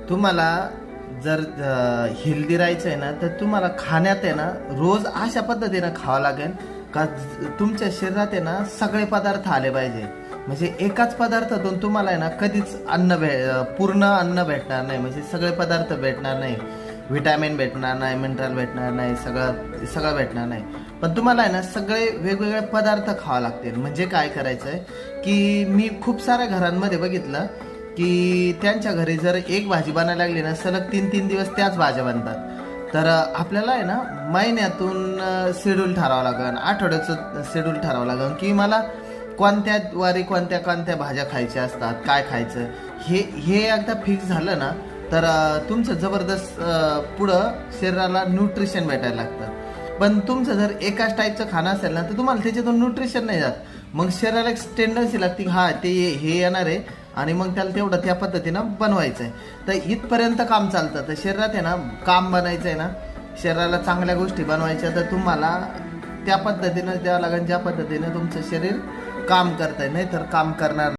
तुम्हाला जर हेल्दी राहायचं आहे ना, तर तुम्हाला खाण्यात आहे ना रोज अशा पद्धतीनं खावं लागेल का तुमच्या शरीरात आहे ना सगळे पदार्थ आले पाहिजे. म्हणजे एकाच पदार्थातून तुम्हाला आहे ना कधीच पूर्ण अन्न भेटणार नाही. म्हणजे सगळे पदार्थ भेटणार नाही, व्हिटॅमिन भेटणार नाही, मिनरल भेटणार नाही, सगळं भेटणार नाही. पण तुम्हाला आहे ना सगळे वेगवेगळे पदार्थ खावे लागतील. म्हणजे काय करायचं आहे की मी खूप साऱ्या घरांमध्ये बघितलं की त्यांच्या घरी जर एक भाजी बनायला लागली ना, सलग 3-3 दिवस त्याच भाज्या बनतात. तर आपल्याला आहे ना महिन्यातून शेड्यूल ठरावं लागेल, आठवड्याचं शेड्यूल ठरावं लागेल की मला कोणत्या वारी कोणत्या भाज्या खायच्या असतात, काय खायचं. हे एकदा फिक्स झालं ना, तर तुमचं जबरदस्त पुढं शरीराला न्यूट्रिशन भेटायला लागतं. पण तुमचं जर एकाच टाईपचं खाणं असेल ना, तर तुम्हाला त्याच्यातून न्यूट्रिशन नाही जात. मग शरीराला एक टेंडन्सी लागते की हा ते हे येणार आहे आणि मग त्याला तेवढं त्या पद्धतीनं बनवायचं आहे. तर इथपर्यंत काम चालतं. तर शरीरात आहे ना काम बनायचं आहे ना, शरीराला चांगल्या गोष्टी बनवायच्या, तर तुम्हाला त्या पद्धतीनं द्यावं लागेल ज्या पद्धतीनं तुमचं शरीर काम करत आहे, नाही तर काम करणार